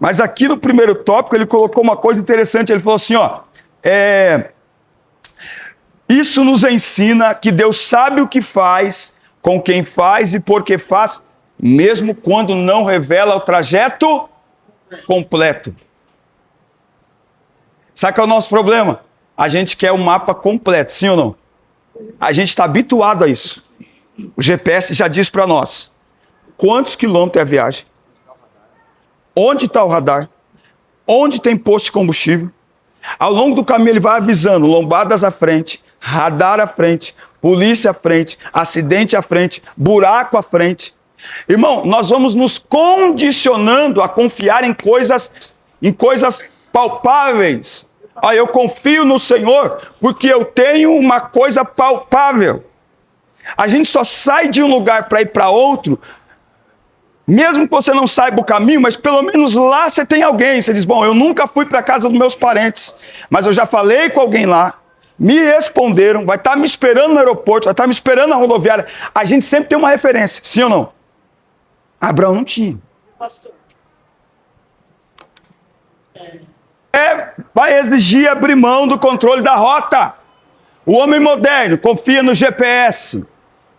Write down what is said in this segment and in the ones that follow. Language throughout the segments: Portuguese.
Mas aqui no primeiro tópico ele colocou uma coisa interessante, ele falou assim, ó, isso nos ensina que Deus sabe o que faz, com quem faz e por que faz, mesmo quando não revela o trajeto completo. Sabe qual é o nosso problema? A gente quer o mapa completo, sim ou não? A gente está habituado a isso. O GPS já diz para nós quantos quilômetros é a viagem, onde está o radar, onde tem posto de combustível. Ao longo do caminho ele vai avisando, lombadas à frente, radar à frente, polícia à frente, acidente à frente, buraco à frente. Irmão, nós vamos nos condicionando a confiar em coisas palpáveis. Eu confio no Senhor porque eu tenho uma coisa palpável. A gente só sai de um lugar para ir para outro, mesmo que você não saiba o caminho, mas pelo menos lá você tem alguém. Você diz, bom, eu nunca fui para a casa dos meus parentes, mas eu já falei com alguém lá, me responderam, vai estar me esperando no aeroporto, vai estar me esperando na rodoviária. A gente sempre tem uma referência, sim ou não? Abraão não tinha. Pastor. Vai exigir abrir mão do controle da rota. O homem moderno confia no GPS.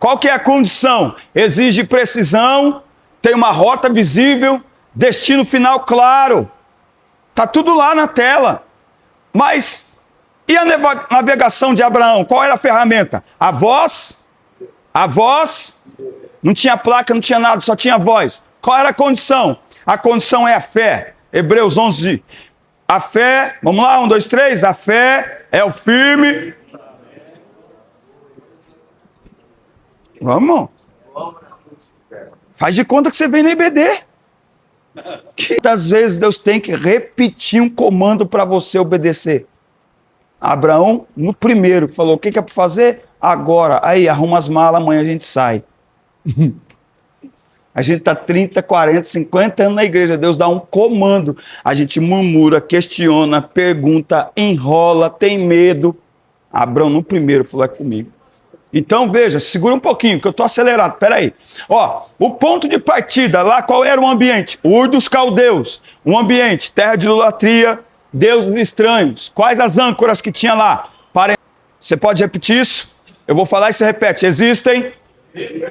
Qual que é a condição? Exige precisão, tem uma rota visível, destino final claro. Está tudo lá na tela. Mas e a navegação de Abraão? Qual era a ferramenta? A voz? A voz? Não tinha placa, não tinha nada, só tinha voz. Qual era a condição? A condição é a fé. Hebreus 11. A fé, vamos lá, 1, 2, 3. A fé é o firme. Vamos. Faz de conta que você vem na IBD. Que das vezes Deus tem que repetir um comando para você obedecer. Abraão, no primeiro, falou: o que é para fazer? Agora. Aí, arruma as malas, amanhã a gente sai. A gente está 30, 40, 50 anos na igreja. Deus dá um comando. A gente murmura, questiona, pergunta, enrola, tem medo. Abraão, no primeiro, falou: é comigo. Então, veja, segura um pouquinho, que eu estou acelerado. Peraí. O ponto de partida, lá qual era o ambiente? Ur dos Caldeus. Um ambiente, terra de idolatria, deuses estranhos. Quais as âncoras que tinha lá? Você pode repetir isso? Eu vou falar e você repete. Existem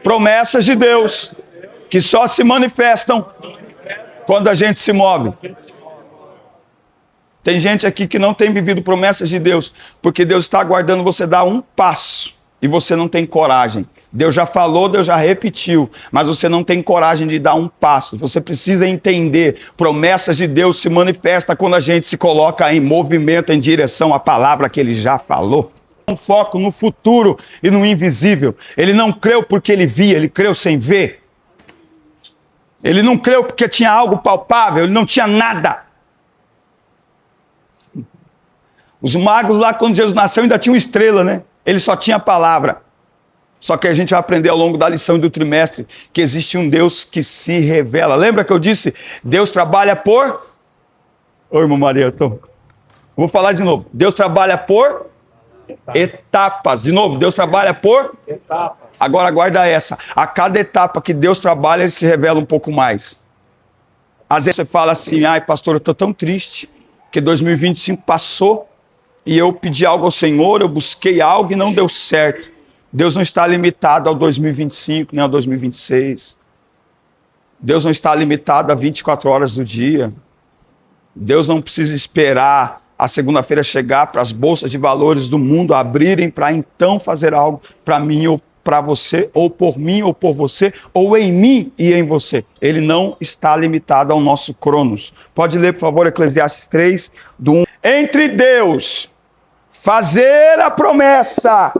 promessas de Deus que só se manifestam quando a gente se move. Tem gente aqui que não tem vivido promessas de Deus, porque Deus está aguardando você dar um passo. E você não tem coragem. Deus já falou, Deus já repetiu, mas você não tem coragem de dar um passo. Você precisa entender, promessas de Deus se manifestam quando a gente se coloca em movimento em direção à palavra que Ele já falou. Um foco no futuro e no invisível. Ele não creu porque ele via, ele creu sem ver. Ele não creu porque tinha algo palpável, ele não tinha nada. Os magos lá, quando Jesus nasceu, ainda tinham estrela, né? Ele só tinha a palavra. Só que a gente vai aprender ao longo da lição do trimestre que existe um Deus que se revela. Lembra que eu disse? Deus trabalha por... Oi, irmã Maria. Vou falar de novo. Deus trabalha por etapas. De novo, Deus trabalha por etapas. Agora guarda essa. A cada etapa que Deus trabalha, Ele se revela um pouco mais. Às vezes você fala assim: ai, pastor, eu estou tão triste que 2025 passou e eu pedi algo ao Senhor, eu busquei algo e não deu certo. Deus não está limitado ao 2025, nem ao 2026. Deus não está limitado a 24 horas do dia. Deus não precisa esperar a segunda-feira chegar para as bolsas de valores do mundo abrirem para então fazer algo para mim ou para você, ou por mim ou por você, ou em mim e em você. Ele não está limitado ao nosso cronos. Pode ler, por favor, Eclesiastes 3, do 1. Entre Deus fazer a promessa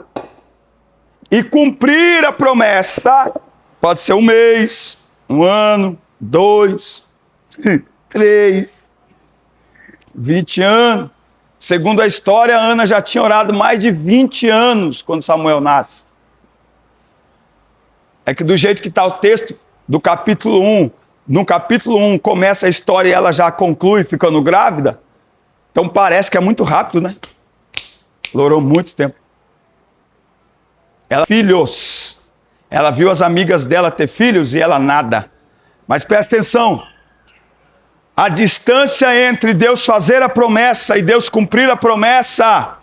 e cumprir a promessa, pode ser um mês, um ano, 2, 3, 20 anos. Segundo a história, Ana já tinha orado mais de 20 anos quando Samuel nasce. É que do jeito que está o texto do capítulo 1, no capítulo 1 começa a história e ela já conclui ficando grávida, então parece que é muito rápido, né? Orou muito tempo. Filhos. Ela viu as amigas dela ter filhos e ela nada. Mas presta atenção. A distância entre Deus fazer a promessa e Deus cumprir a promessa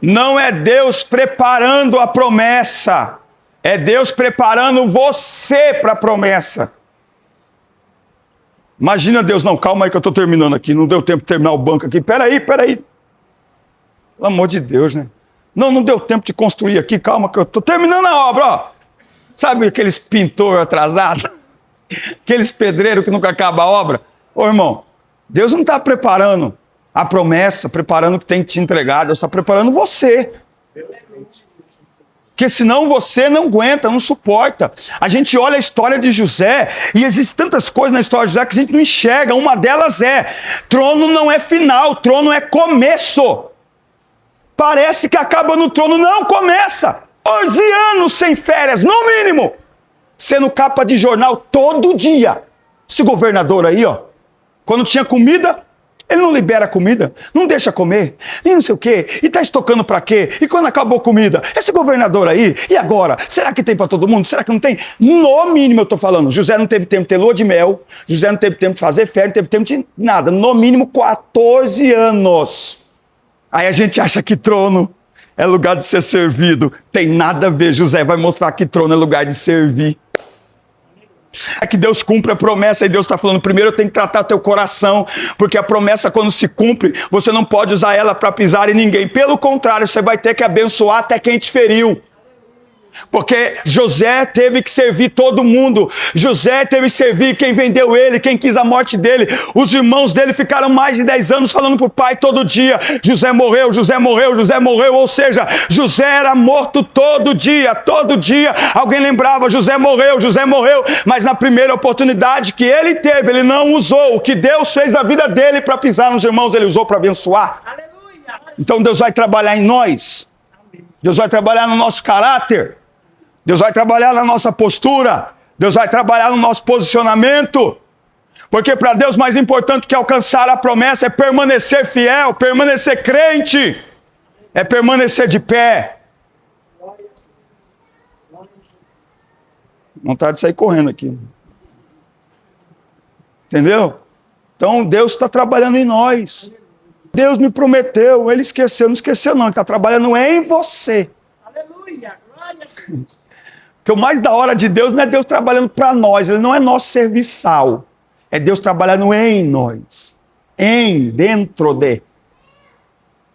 não é Deus preparando a promessa, é Deus preparando você para a promessa. Imagina Deus, não, calma aí que eu estou terminando aqui, não deu tempo de terminar o banco aqui, peraí. Pelo amor de Deus, né? Não deu tempo de construir aqui, calma que eu estou terminando a obra, ó. Sabe aqueles pintor atrasados? Aqueles pedreiros que nunca acaba a obra? Ô irmão, Deus não está preparando a promessa, preparando o que tem que te entregar, Deus está preparando você. Porque senão você não aguenta, não suporta. A gente olha a história de José e existem tantas coisas na história de José que a gente não enxerga. Uma delas é, trono não é final, trono é começo. Parece que acaba no trono, não, começa. 11 anos sem férias, no mínimo. Sendo capa de jornal todo dia. Esse governador aí, ó, quando tinha comida, ele não libera comida, não deixa comer, e não sei o quê, e tá estocando pra quê? E quando acabou a comida, esse governador aí, e agora? Será que tem pra todo mundo? Será que não tem? No mínimo eu tô falando, José não teve tempo de ter lua de mel, José não teve tempo de fazer férias, não teve tempo de nada, no mínimo 14 anos. Aí a gente acha que trono é lugar de ser servido, tem nada a ver, José vai mostrar que trono é lugar de servir. É que Deus cumpre a promessa e Deus está falando, primeiro eu tenho que tratar teu coração, porque a promessa quando se cumpre, você não pode usar ela para pisar em ninguém, pelo contrário, você vai ter que abençoar até quem te feriu. Porque José teve que servir todo mundo, José teve que servir quem vendeu ele, quem quis a morte dele. Os irmãos dele ficaram mais de 10 anos falando para o pai todo dia, José morreu, José morreu, José morreu. Ou seja, José era morto todo dia alguém lembrava, José morreu, mas na primeira oportunidade que ele teve, ele não usou o que Deus fez na vida dele para pisar nos irmãos, ele usou para abençoar. Então Deus vai trabalhar em nós, Deus vai trabalhar no nosso caráter, Deus vai trabalhar na nossa postura, Deus vai trabalhar no nosso posicionamento, porque para Deus mais importante que alcançar a promessa é permanecer fiel, permanecer crente, é permanecer de pé. Vontade de sair correndo aqui. Entendeu? Então Deus está trabalhando em nós. Deus me prometeu, Ele esqueceu, não esqueceu não, Ele está trabalhando em você. Aleluia, glória a Deus. Porque o mais da hora de Deus não é Deus trabalhando para nós, Ele não é nosso serviçal. É Deus trabalhando em nós. Dentro de.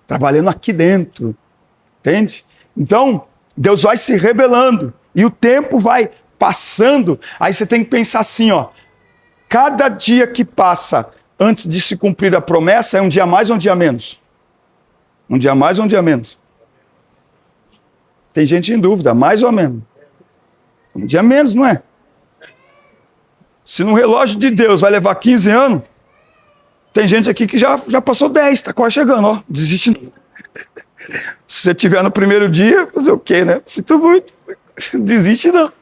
Trabalhando aqui dentro. Entende? Então, Deus vai se revelando. E o tempo vai passando. Aí você tem que pensar assim, ó. Cada dia que passa antes de se cumprir a promessa é um dia mais ou um dia menos? Um dia mais ou um dia menos? Tem gente em dúvida, mais ou menos? Um dia menos, não é? Se no relógio de Deus vai levar 15 anos, tem gente aqui que já passou 10, está quase chegando, ó. Desiste não. Se você estiver no primeiro dia, fazer o quê, né? Sinto muito. Desiste não.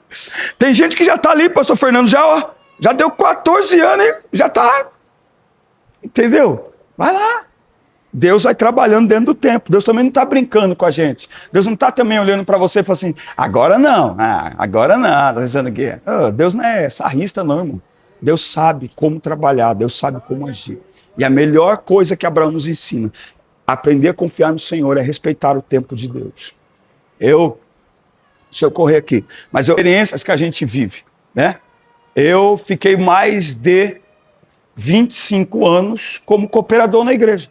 Tem gente que já está ali, pastor Fernando, já deu 14 anos e já está. Entendeu? Vai lá. Deus vai trabalhando dentro do tempo. Deus também não está brincando com a gente. Deus não está também olhando para você e falando assim, agora não, agora não. Está pensando aqui. Deus não é sarrista não, irmão. Deus sabe como trabalhar, Deus sabe como agir. E a melhor coisa que Abraão nos ensina, aprender a confiar no Senhor, é respeitar o tempo de Deus. Deixa eu correr aqui, mas experiências que a gente vive, né? Eu fiquei mais de 25 anos como cooperador na igreja.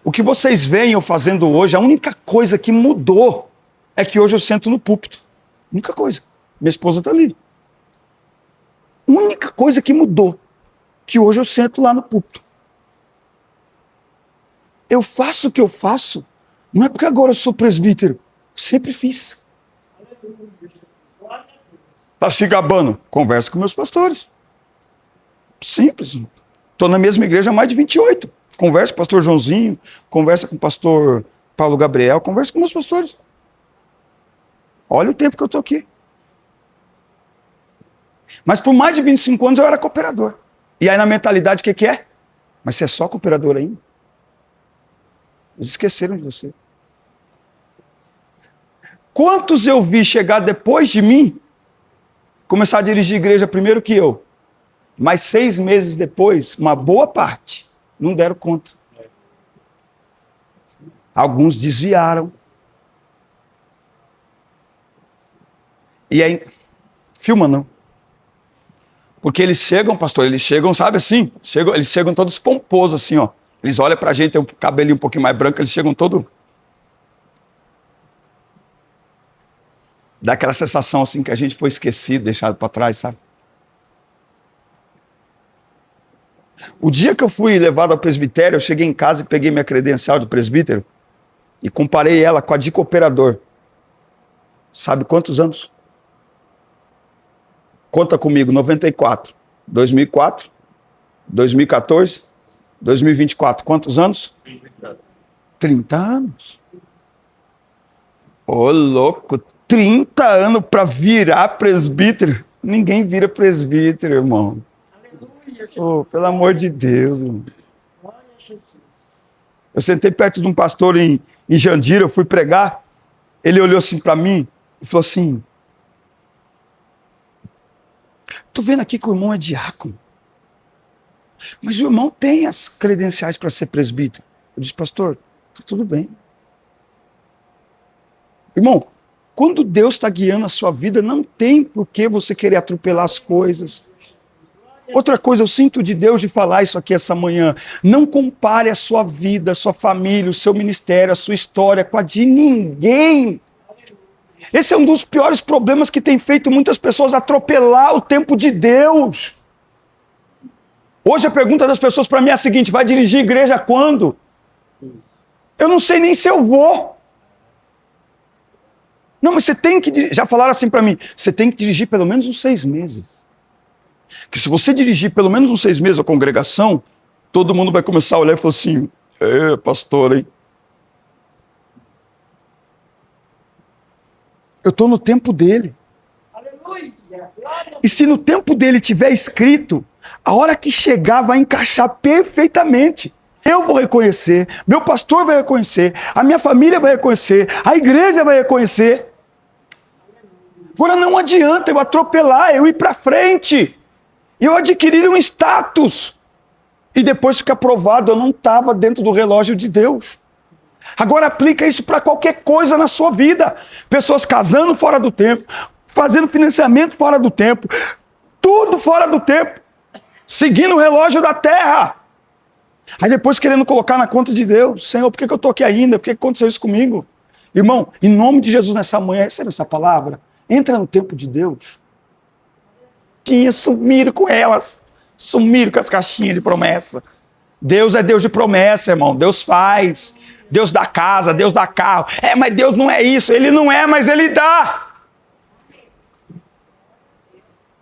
O que vocês veem eu fazendo hoje, a única coisa que mudou é que hoje eu sento no púlpito. Única coisa. Minha esposa está ali. Única coisa que mudou, que hoje eu sento lá no púlpito. Eu faço o que eu faço, não é porque agora eu sou presbítero. Sempre fiz. Está se gabando? Conversa com meus pastores. Simples. Estou na mesma igreja há mais de 28. Conversa com o pastor Joãozinho, conversa com o pastor Paulo Gabriel, conversa com meus pastores. Olha o tempo que eu estou aqui. Mas por mais de 25 anos eu era cooperador. E aí na mentalidade o que é? Mas você é só cooperador ainda? Eles esqueceram de você. Quantos eu vi chegar depois de mim, começar a dirigir igreja primeiro que eu? Mas 6 meses depois, uma boa parte não deram conta. Alguns desviaram. E aí, filma não. Porque eles chegam, pastor, sabe assim? Eles chegam todos pomposos assim, ó. Eles olham pra gente, tem um cabelinho um pouquinho mais branco, eles chegam todo... Dá aquela sensação assim que a gente foi esquecido, deixado para trás, sabe? O dia que eu fui levado ao presbitério, eu cheguei em casa e peguei minha credencial de presbítero e comparei ela com a de cooperador. Sabe quantos anos? Conta comigo, 94, 2004, 2014, 2024. Quantos anos? 30 anos. Ô, louco, 30 anos para virar presbítero. Ninguém vira presbítero, irmão. Oh, pelo amor de Deus, irmão. Eu sentei perto de um pastor em Jandira, eu fui pregar. Ele olhou assim para mim e falou assim: tô vendo aqui que o irmão é diácono, mas o irmão tem as credenciais para ser presbítero. Eu disse: pastor, tá tudo bem. Irmão, quando Deus está guiando a sua vida, não tem por que você querer atropelar as coisas. Outra coisa, eu sinto de Deus de falar isso aqui essa manhã. Não compare a sua vida, a sua família, o seu ministério, a sua história com a de ninguém. Esse é um dos piores problemas que tem feito muitas pessoas atropelar o tempo de Deus. Hoje a pergunta das pessoas para mim é a seguinte: vai dirigir igreja quando? Eu não sei nem se eu vou. Não, mas você tem que... Já falaram assim para mim, você tem que dirigir pelo menos uns 6 meses. Que se você dirigir pelo menos uns 6 meses a congregação, todo mundo vai começar a olhar e falar assim: pastor, hein? Eu estou no tempo dele. Aleluia. E se no tempo dele tiver escrito, a hora que chegar vai encaixar perfeitamente. Eu vou reconhecer, meu pastor vai reconhecer, a minha família vai reconhecer, a igreja vai reconhecer. Agora não adianta eu atropelar, eu ir para frente, eu adquirir um status e depois ficar provado, eu não estava dentro do relógio de Deus. Agora aplica isso para qualquer coisa na sua vida. Pessoas casando fora do tempo, fazendo financiamento fora do tempo, tudo fora do tempo, seguindo o relógio da terra. Aí depois querendo colocar na conta de Deus: Senhor, por que eu estou aqui ainda? Por que aconteceu isso comigo? Irmão, em nome de Jesus nessa manhã, recebe essa palavra. Entra no tempo de Deus. Sumiram com elas. Sumiram com as caixinhas de promessa. Deus é Deus de promessa, irmão. Deus faz. Deus dá casa, Deus dá carro. Mas Deus não é isso. Ele não é, mas Ele dá.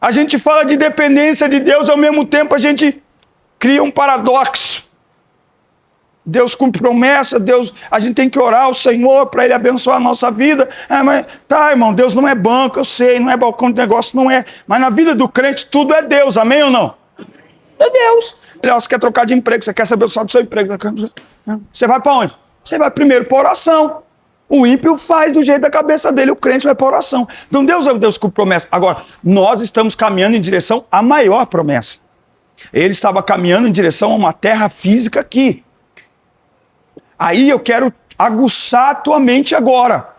A gente fala de dependência de Deus, ao mesmo tempo a gente cria um paradoxo. Deus cumpre promessa, a gente tem que orar ao Senhor para Ele abençoar a nossa vida. Mas tá, irmão, Deus não é banco, eu sei, não é balcão de negócio, não é. Mas na vida do crente tudo é Deus, amém ou não? É Deus. Você quer trocar de emprego, você quer saber só do seu emprego. Você vai para onde? Você vai primeiro para oração. O ímpio faz do jeito da cabeça dele, o crente vai para oração. Então Deus é o Deus com promessa. Agora, nós estamos caminhando em direção à maior promessa. Ele estava caminhando em direção a uma terra física aqui. Aí eu quero aguçar a tua mente agora.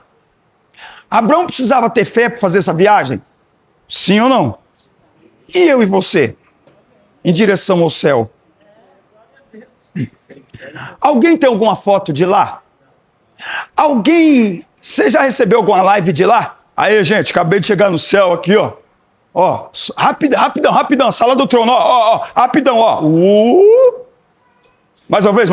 Abraão precisava ter fé para fazer essa viagem? Sim ou não? E eu e você? Em direção ao céu. Alguém tem alguma foto de lá? Você já recebeu alguma live de lá? Aí, gente, acabei de chegar no céu aqui, ó. Ó, rapidão, sala do trono, ó, rapidão, ó. Mais uma vez.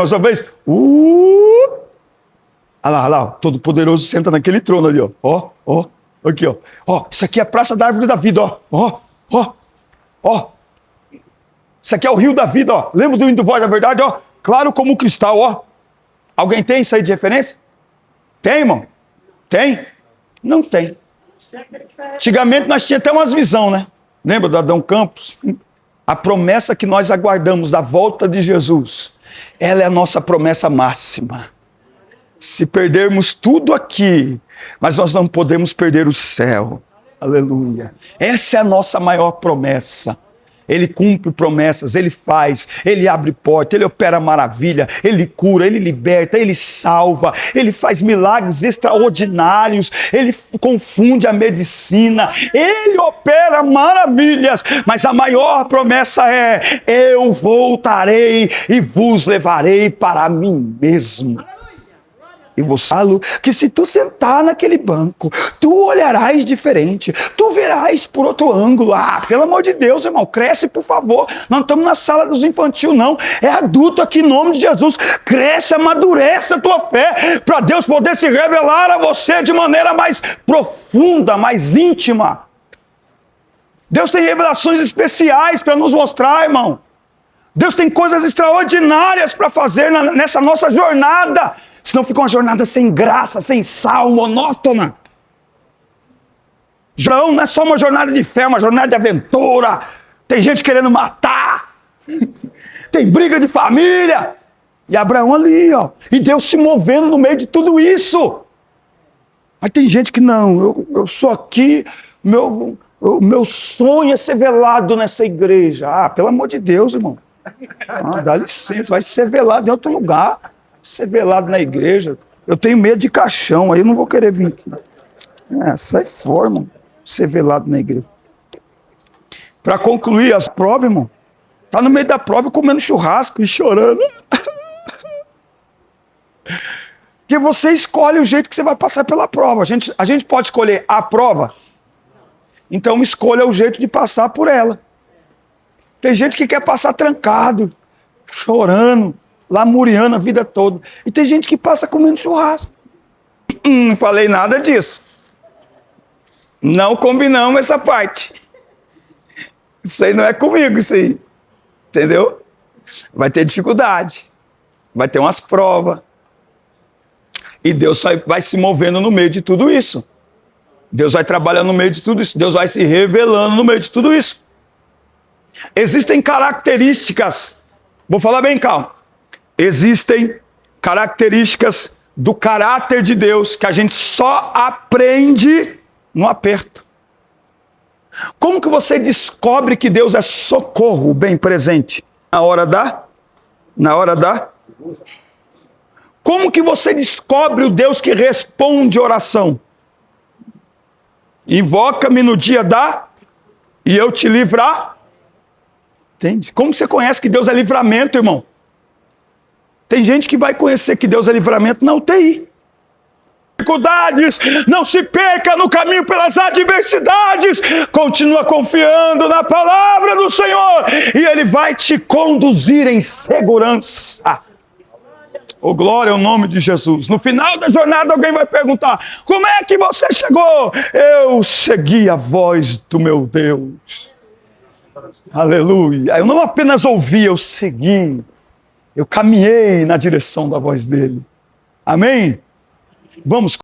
Olha lá, todo poderoso senta naquele trono ali, ó. Ó, aqui, ó. Ó, isso aqui é a Praça da Árvore da Vida, ó. Ó. Isso aqui é o Rio da Vida, ó. Lembra do hino do Voz da Verdade, ó? Claro como um cristal, ó. Alguém tem isso aí de referência? Tem, irmão? Tem? Não tem. Antigamente nós tínhamos até umas visões, né? Lembra do Adão Campos? A promessa que nós aguardamos da volta de Jesus, ela é a nossa promessa máxima. Se perdermos tudo aqui, mas nós não podemos perder o céu. Aleluia. Essa é a nossa maior promessa. Ele cumpre promessas, Ele faz, Ele abre porta, Ele opera maravilha, Ele cura, Ele liberta, Ele salva, Ele faz milagres extraordinários, Ele confunde a medicina, Ele opera maravilhas, mas a maior promessa é: eu voltarei e vos levarei para mim mesmo. E você falo que se tu sentar naquele banco, tu olharás diferente, tu verás por outro ângulo. Ah, pelo amor de Deus, irmão, cresce, por favor. Não estamos na sala dos infantil, não. É adulto aqui, em nome de Jesus. Cresce, amadurece a tua fé, para Deus poder se revelar a você de maneira mais profunda, mais íntima. Deus tem revelações especiais para nos mostrar, irmão. Deus tem coisas extraordinárias para fazer nessa nossa jornada. Senão fica uma jornada sem graça, sem sal, monótona. Não é só uma jornada de fé, é uma jornada de aventura. Tem gente querendo matar. Tem briga de família. E Abraão ali, ó. E Deus se movendo no meio de tudo isso. Aí tem gente que não, eu sou aqui, o meu sonho é ser velado nessa igreja. Ah, pelo amor de Deus, irmão. Ah, dá licença, vai ser velado em outro lugar. Ser velado na igreja, eu tenho medo de caixão, aí eu não vou querer vir aqui. Sai fora, irmão, ser velado na igreja. Para concluir as provas, irmão, tá no meio da prova comendo churrasco e chorando. Porque você escolhe o jeito que você vai passar pela prova. A gente pode escolher a prova, então escolha o jeito de passar por ela. Tem gente que quer passar trancado, chorando, lamuriando a vida toda. E tem gente que passa comendo churrasco. Não falei nada disso. Não combinamos essa parte. Isso aí não é comigo, isso aí. Entendeu? Vai ter dificuldade. Vai ter umas provas. E Deus vai se movendo no meio de tudo isso. Deus vai trabalhando no meio de tudo isso. Deus vai se revelando no meio de tudo isso. Existem características. Vou falar bem calmo. Existem características do caráter de Deus que a gente só aprende no aperto. Como que você descobre que Deus é socorro bem presente? Na hora da? Como que você descobre o Deus que responde oração? Invoca-me no dia e eu te livrar. Entende? Como você conhece que Deus é livramento, irmão? Tem gente que vai conhecer que Deus é livramento na UTI. Dificuldades, não se perca no caminho pelas adversidades. Continua confiando na palavra do Senhor e Ele vai te conduzir em segurança. Oh, glória ao nome de Jesus. No final da jornada alguém vai perguntar: como é que você chegou? Eu segui a voz do meu Deus. Aleluia. Eu não apenas ouvi, eu segui. Eu caminhei na direção da voz dele. Amém? Vamos